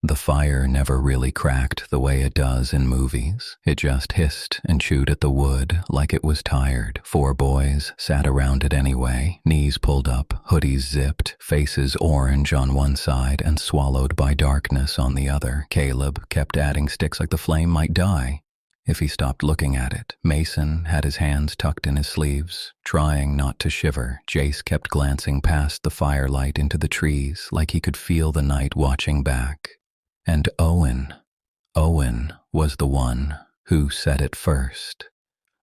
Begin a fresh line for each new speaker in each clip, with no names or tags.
The fire never really cracked the way it does in movies. It just hissed and chewed at the wood like it was tired. 4 boys sat around it anyway, knees pulled up, hoodies zipped, faces orange on one side and swallowed by darkness on the other. Caleb kept adding sticks like the flame might die if he stopped looking at it. Mason had his hands tucked in his sleeves, trying not to shiver. Jace kept glancing past the firelight into the trees like he could feel the night watching back. And Owen was the one who said it first.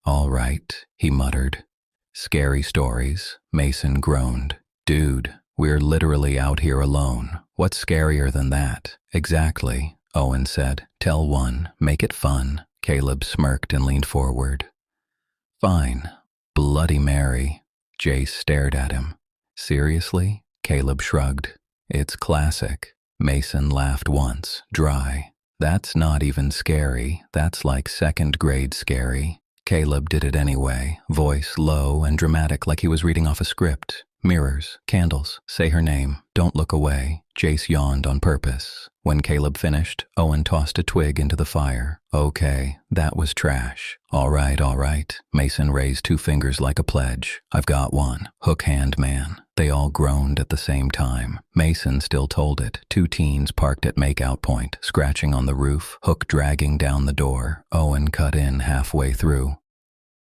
"All right," he muttered. "Scary stories," Mason groaned. "Dude, we're literally out here alone. What's scarier than that?" "Exactly," Owen said. "Tell one, make it fun." Caleb smirked and leaned forward. "Fine. Bloody Mary." Jace stared at him. "Seriously?" Caleb shrugged. "It's classic." Mason laughed once, dry. "That's not even scary. That's like 2nd grade scary." Caleb did it anyway, voice low and dramatic like he was reading off a script. "Mirrors, candles, say her name, don't look away." Jace yawned on purpose. When Caleb finished, Owen tossed a twig into the fire. "Okay, that was trash." All right. Mason raised 2 fingers like a pledge. "I've got one. Hook hand man." They all groaned at the same time. Mason still told it. 2 teens parked at makeout point, scratching on the roof, hook dragging down the door. Owen cut in halfway through.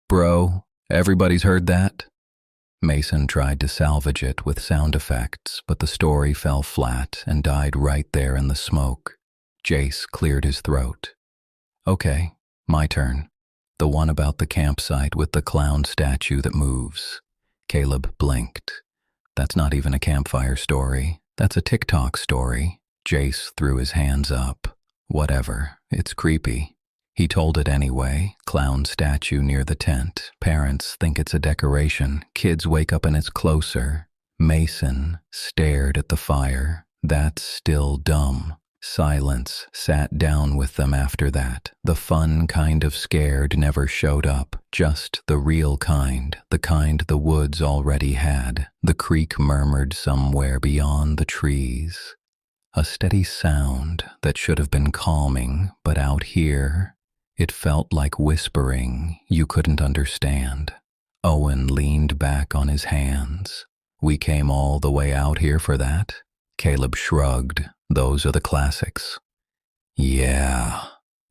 "Bro, everybody's heard that?" Mason tried to salvage it with sound effects, but the story fell flat and died right there in the smoke. Jace cleared his throat. "Okay, my turn. The one about the campsite with the clown statue that moves." Caleb blinked. "That's not even a campfire story. That's a TikTok story." Jace threw his hands up. "Whatever, it's creepy." He told it anyway. Clown statue near the tent. Parents think it's a decoration. Kids wake up and it's closer. Mason stared at the fire. "That's still dumb." Silence sat down with them after that. The fun kind of scared never showed up, just the real kind, the kind the woods already had. The creek murmured somewhere beyond the trees. A steady sound that should have been calming, but out here, it felt like whispering you couldn't understand. Owen leaned back on his hands. "We came all the way out here for that?" Caleb shrugged. "Those are the classics." "Yeah,"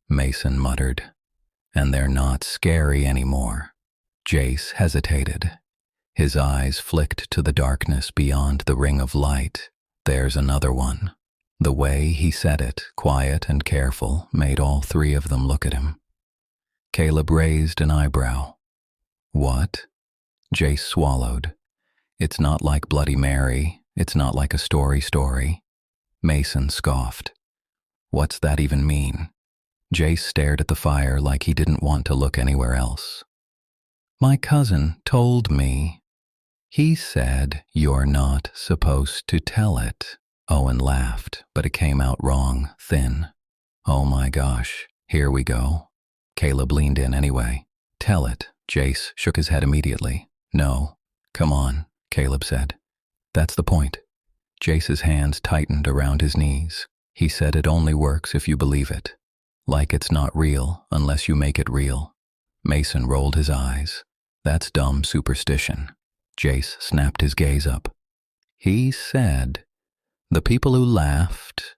Mason muttered. "And they're not scary anymore." Jace hesitated. His eyes flicked to the darkness beyond the ring of light. "There's another one." The way he said it, quiet and careful, made all 3 of them look at him. Caleb raised an eyebrow. "What?" Jace swallowed. "It's not like Bloody Mary. It's not like a story. Mason scoffed. "What's that even mean?" Jace stared at the fire like he didn't want to look anywhere else. "My cousin told me. He said you're not supposed to tell it." Owen laughed, but it came out wrong, thin. "Oh my gosh, here we go." Caleb leaned in anyway. "Tell it." Jace shook his head immediately. "No. Come on," Caleb said. "That's the point." Jace's hands tightened around his knees. He said it only works if you believe it. Like it's not real unless you make it real. Mason rolled his eyes. "That's dumb superstition." Jace snapped his gaze up. "He said the people who laughed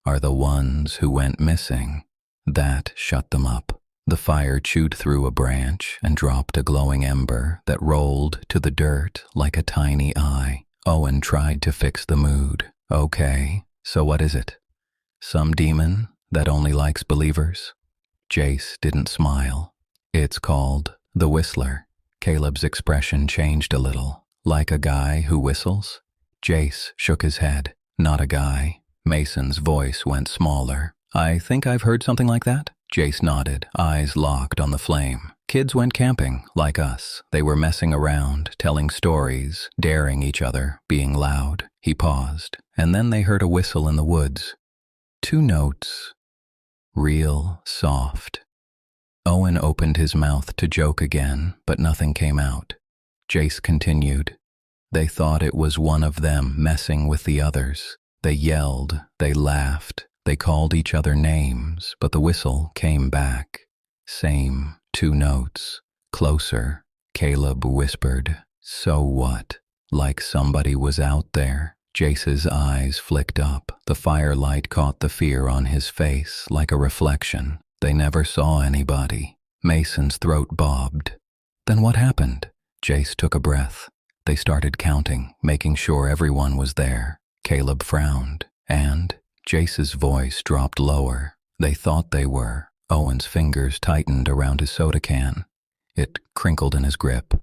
are the ones who went missing." That shut them up. The fire chewed through a branch and dropped a glowing ember that rolled to the dirt like a tiny eye. Owen tried to fix the mood. "Okay, so what is it? Some demon that only likes believers?" Jace didn't smile. "It's called the Whistler." Caleb's expression changed a little. "Like a guy who whistles?" Jace shook his head. "Not a guy." Mason's voice went smaller. "I think I've heard something like that." Jace nodded, eyes locked on the flame. "Kids went camping, like us. They were messing around, telling stories, daring each other, being loud." He paused, and then they heard a whistle in the woods. 2 notes, real soft. Owen opened his mouth to joke again, but nothing came out. Jace continued. "They thought it was one of them messing with the others. They yelled, they laughed, They called each other names, but the whistle came back. Same 2 notes. Closer, Caleb whispered. So what? Like somebody was out there. Jace's eyes flicked up. The firelight caught the fear on his face like a reflection. They never saw anybody. Mason's throat bobbed. Then what happened? Jace took a breath. They started counting, making sure everyone was there. Caleb frowned, and Jace's voice dropped lower. They thought they were. Owen's fingers tightened around his soda can. It crinkled in his grip.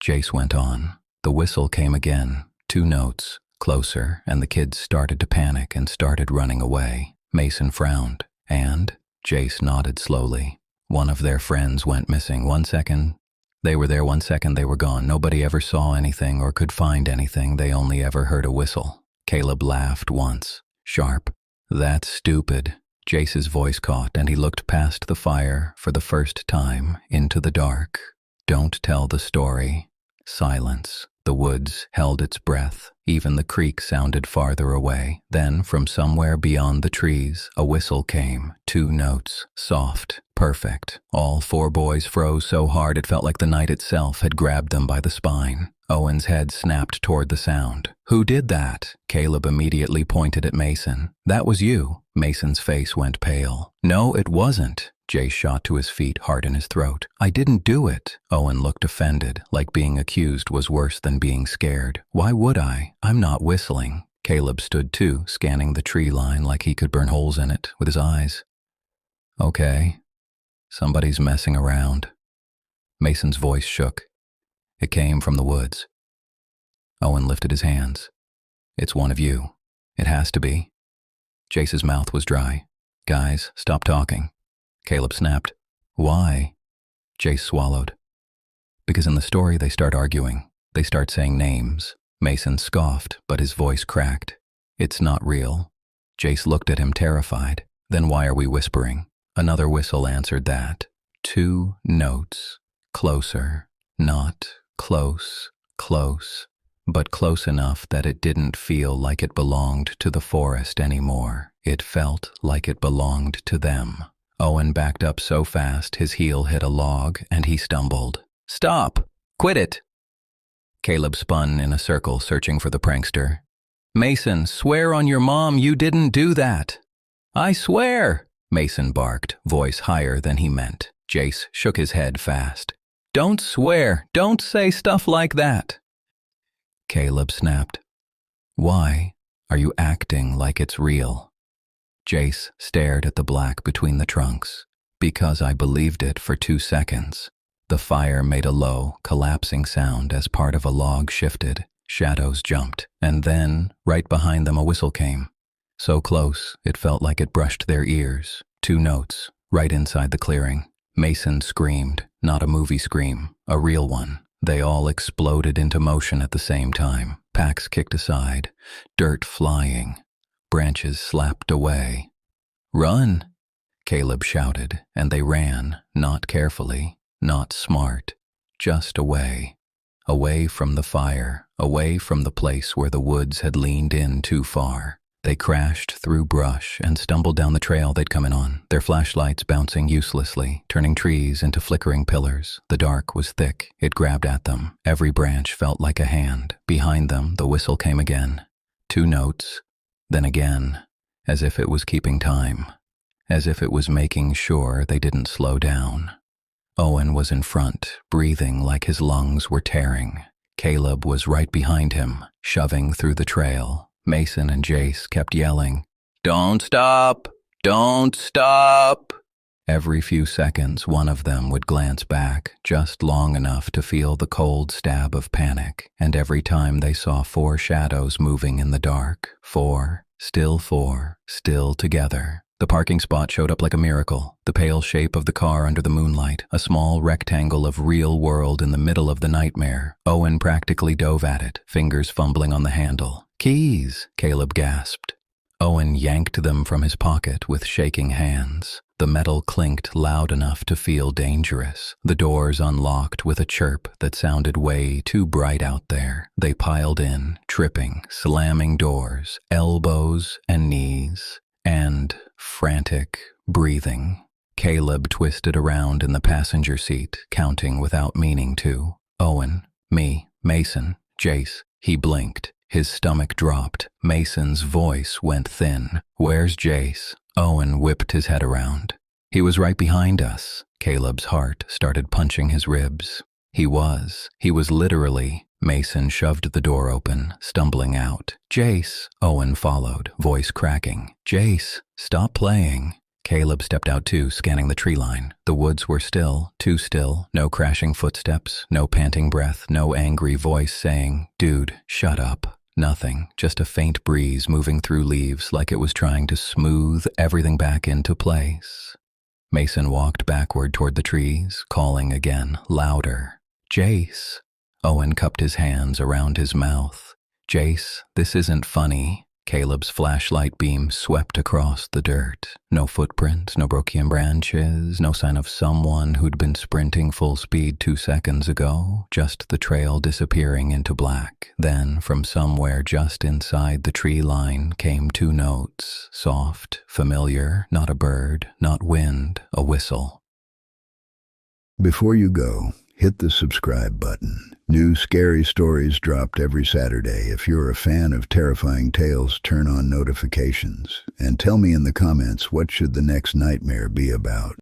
Jace went on. The whistle came again. 2 notes. Closer, and the kids started to panic and started running away. Mason frowned, and Jace nodded slowly. One of their friends went missing. 1 second. They were there 1 second, they were gone. Nobody ever saw anything or could find anything. They only ever heard a whistle. Caleb laughed once. Sharp. That's stupid. Jace's voice caught, and he looked past the fire for the first time into the dark. Don't tell the story. Silence. The woods held its breath. Even the creek sounded farther away. Then, from somewhere beyond the trees, a whistle came. 2 notes. Soft. Perfect. All 4 boys froze so hard it felt like the night itself had grabbed them by the spine. Owen's head snapped toward the sound. Who did that? Caleb immediately pointed at Mason. That was you. Mason's face went pale. No, it wasn't. Jace shot to his feet, heart in his throat. I didn't do it. Owen looked offended, like being accused was worse than being scared. Why would I? I'm not whistling. Caleb stood too, scanning the tree line like he could burn holes in it with his eyes. Okay. Somebody's messing around. Mason's voice shook. It came from the woods. Owen lifted his hands. It's one of you. It has to be. Jace's mouth was dry. Guys, stop talking. Caleb snapped. Why? Jace swallowed. Because in the story they start arguing. They start saying names. Mason scoffed, but his voice cracked. It's not real. Jace looked at him terrified. Then why are we whispering? Another whistle answered that. 2 notes. Closer. Not close. Close. But close enough that it didn't feel like it belonged to the forest anymore. It felt like it belonged to them. Owen backed up so fast his heel hit a log and he stumbled. Stop! Quit it! Caleb spun in a circle searching for the prankster. Mason, swear on your mom you didn't do that. I swear! Mason barked, voice higher than he meant. Jace shook his head fast. Don't swear! Don't say stuff like that! Caleb snapped. Why are you acting like it's real? Jace stared at the black between the trunks. Because I believed it for 2 seconds. The fire made a low, collapsing sound as part of a log shifted. Shadows jumped, and then, right behind them, a whistle came. So close, it felt like it brushed their ears. 2 notes, right inside the clearing. Mason screamed, not a movie scream, a real one. They all exploded into motion at the same time. Packs kicked aside, dirt flying. Branches slapped away. Run! Caleb shouted, and they ran, not carefully, not smart, just away. Away from the fire, away from the place where the woods had leaned in too far. They crashed through brush and stumbled down the trail they'd come in on, their flashlights bouncing uselessly, turning trees into flickering pillars. The dark was thick. It grabbed at them. Every branch felt like a hand. Behind them, the whistle came again. 2 notes. Then again, as if it was keeping time, as if it was making sure they didn't slow down. Owen was in front, breathing like his lungs were tearing. Caleb was right behind him, shoving through the trail. Mason and Jace kept yelling, "Don't stop! Don't stop!" Every few seconds, one of them would glance back, just long enough to feel the cold stab of panic, and every time they saw 4 shadows moving in the dark. 4, still together. The parking spot showed up like a miracle, the pale shape of the car under the moonlight, a small rectangle of real world in the middle of the nightmare. Owen practically dove at it, fingers fumbling on the handle. "Keys!" Caleb gasped. Owen yanked them from his pocket with shaking hands. The metal clinked loud enough to feel dangerous. The doors unlocked with a chirp that sounded way too bright out there. They piled in, tripping, slamming doors, elbows and knees. and frantic breathing. Caleb twisted around in the passenger seat, counting without meaning to. Owen, me, Mason, Jace. He blinked. His stomach dropped. Mason's voice went thin. Where's Jace? Owen whipped his head around. He was right behind us. Caleb's heart started punching his ribs. He was literally. Mason shoved the door open, stumbling out. Jace, Owen followed, voice cracking. Jace, stop playing. Caleb stepped out too, scanning the tree line. The woods were still, too still. No crashing footsteps, no panting breath, no angry voice saying, "Dude, shut up." Nothing, just a faint breeze moving through leaves like it was trying to smooth everything back into place. Mason walked backward toward the trees, calling again, louder. Jace. Owen cupped his hands around his mouth. Jace, this isn't funny. Caleb's flashlight beam swept across the dirt. No footprints, no broken branches, no sign of someone who'd been sprinting full speed 2 seconds ago, just the trail disappearing into black. Then, from somewhere just inside the tree line came 2 notes, soft, familiar, not a bird, not wind, a whistle.
Before you go, hit the subscribe button. New scary stories dropped every Saturday. If you're a fan of terrifying tales, turn on notifications. And tell me in the comments, what should the next nightmare be about?